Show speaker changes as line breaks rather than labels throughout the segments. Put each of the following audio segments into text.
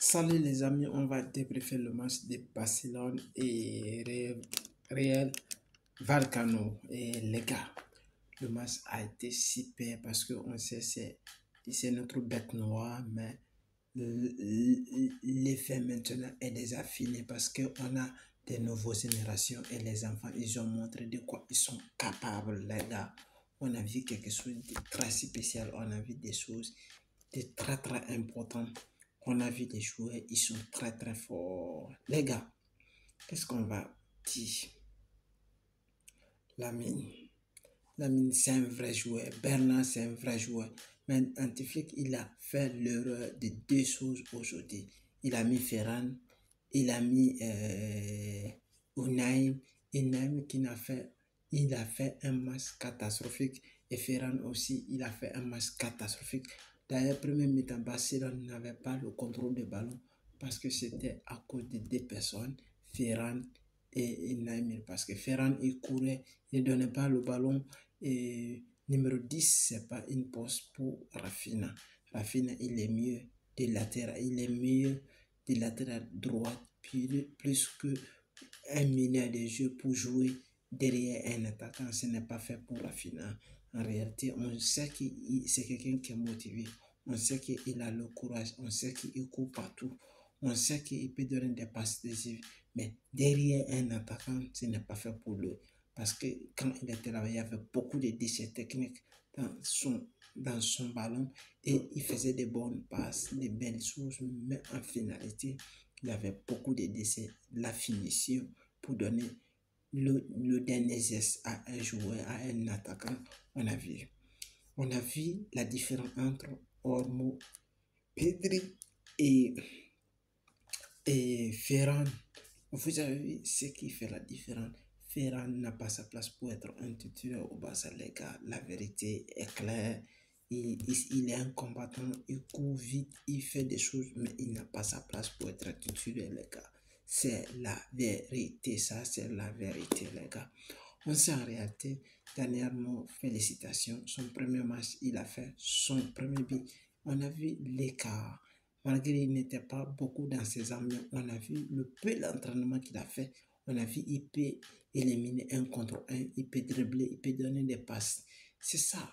Salut les amis, on va débriefer le match de Barcelone et Real Vallecano. Et les gars, le match a été super parce qu'on sait c'est notre bête noire, mais l'effet maintenant est déjà fini parce qu'on a des nouvelles générations et les enfants, ils ont montré de quoi ils sont capables, les gars. On a vu quelque chose de très spécial, on a vu des choses de très très importantes. On a vu des joueurs, ils sont très très forts. Les gars, qu'est-ce qu'on va dire? Lamine. Lamine, c'est un vrai joueur. Bernard, c'est un vrai joueur. Mais Antiflick, il a fait l'erreur de deux choses aujourd'hui. Il a mis Ferran, il a mis Unai. Unai qui il a fait un match catastrophique. Et Ferran aussi, il a fait un match catastrophique. D'ailleurs, premier mi-temps, Barcelone n'avait pas le contrôle du ballon parce que c'était à cause de deux personnes, Ferran et Naïmir. Parce que Ferran, il courait, il ne donnait pas le ballon. Et numéro 10, c'est pas une poste pour Rafinha. Rafinha, il est mieux de latéral. Il est mieux de latéral droit plus que un milieu de jeu pour jouer derrière un attaquant. Ce n'est pas fait pour Rafinha. En réalité, on sait que c'est quelqu'un qui est motivé. On sait qu'il a le courage. On sait qu'il court partout. On sait qu'il peut donner des passes décisives. Mais derrière un attaquant, ce n'est pas fait pour lui. Parce que quand il était là, il y avait beaucoup de déchets techniques dans son ballon et il faisait des bonnes passes, des belles choses, mais en finalité, il avait beaucoup de décès. La finition pour donner le dernier geste à un joueur, à un attaquant, on a vu. On a vu la différence entre Ormo, Pedri et, et Ferran. Vous avez vu ce qui fait la différence. Ferran n'a pas sa place pour être un titulaire au Barça, les gars. La vérité est claire. Il est un combattant, il court vite, il fait des choses, mais il n'a pas sa place pour être titulaire, les gars. C'est la vérité, ça, c'est la vérité, les gars. On sait en réalité, dernièrement, félicitations. Son premier match, il a fait son premier but. On a vu l'écart. Malgré qu'il n'était pas beaucoup dans ses armes, on a vu le peu d'entraînement qu'il a fait. On a vu il peut éliminer un contre un, il peut dribbler, il peut donner des passes. C'est ça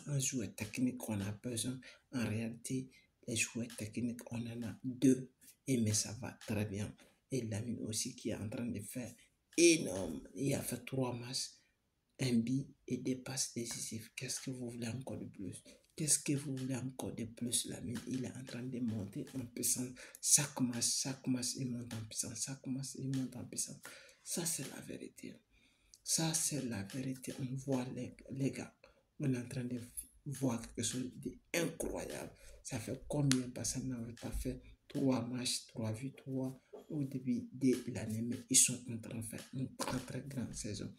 un joueur technique qu'on a besoin. En réalité, les joueurs techniques, on en a deux, et mais ça va très bien. Et Lamine aussi qui est en train de faire énorme. Il a fait 3 matchs, un but et des passes décisives. Qu'est-ce que vous voulez encore de plus? Qu'est-ce que vous voulez encore de plus, Lamine? Il est en train de monter en puissance. Chaque match, il monte en puissance. Chaque match, il monte en puissance. Ça, c'est la vérité. Ça, c'est la vérité. On voit les gars. On est en train de voir quelque chose d'incroyable. Ça fait combien Barça n'avait pas fait 3 matchs, 3 victoires au début de l'année, mais ils sont en train de faire une très très grande saison.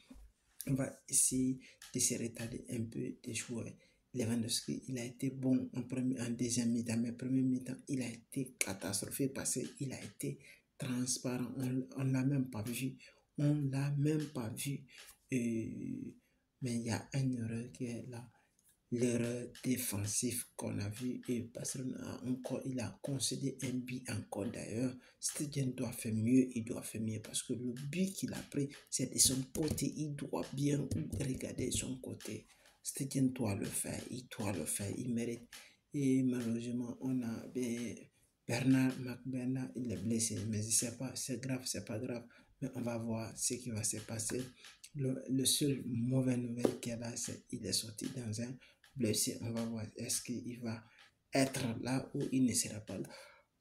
On va essayer de se retarder un peu des joueurs. Lewandowski, il a été bon en deuxième mi-temps, mais premier mi-temps, il a été catastrophique parce qu'il a été transparent. On ne l'a même pas vu. On ne l'a même pas vu. Mais il y a une erreur qui est là. L'erreur défensive qu'on a vue et Barcelone il a concédé un but encore d'ailleurs. Stegen doit faire mieux, il doit faire mieux parce que le but qu'il a pris, c'est de son côté. Il doit bien regarder son côté. Stegen doit le faire, il mérite. Et malheureusement, on a Bernard, il est blessé, mais je sais pas, c'est grave, c'est pas grave. Mais on va voir ce qui va se passer. Le seul mauvais nouvelle qu'il y a là, c'est qu'il est sorti dans un blessé. On va voir est-ce qu'il va être là ou il ne sera pas là.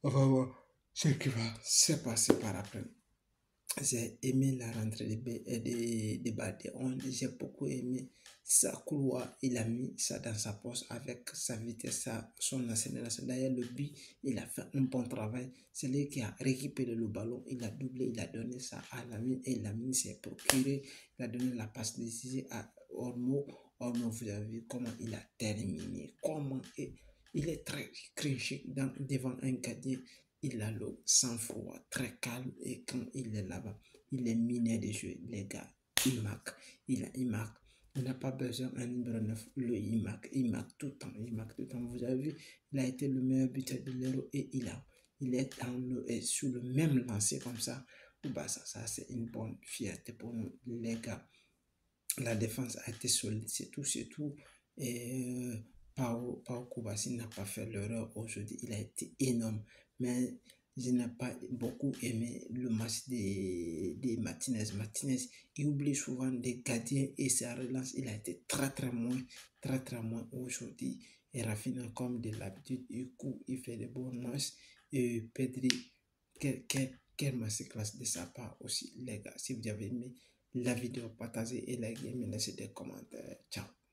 On va voir ce qui va se passer par après. J'ai aimé la rentrée de Badion. J'ai beaucoup aimé sa couloir. Il a mis ça dans sa poche avec sa vitesse, son accélération. D'ailleurs, le but, il a fait un bon travail. C'est lui qui a récupéré le ballon. Il a doublé, il a donné ça à Lamine et Lamine s'est procuré. Il a donné la passe décisive à Ormo. Ormo, vous avez vu comment il a terminé. Il est très crinché devant un gardien. Il a le sang-froid très calme et quand il est là-bas, il est miné de jeu. Les gars, il marque. Il marque. On n'a pas besoin d'un numéro 9. Il marque tout le temps. Il marque tout le temps. Vous avez vu, il a été le meilleur buteur de l'Euro et il il est sur le même lancer comme ça, bah ça c'est une bonne fierté pour nous, les gars. La défense a été solide, c'est tout. Et Pau Koubassi n'a pas fait l'erreur aujourd'hui, il a été énorme. Mais je n'ai pas beaucoup aimé le match des Martinez. Martinez, il oublie souvent des gardiens et sa relance, il a été très moins aujourd'hui. Et Rafinha, comme de l'habitude, il fait de bons matchs. Et Pedri, quel masterclass de sa part aussi, les gars. Si vous avez aimé la vidéo, partagez et likez, mais laissez des commentaires. Ciao.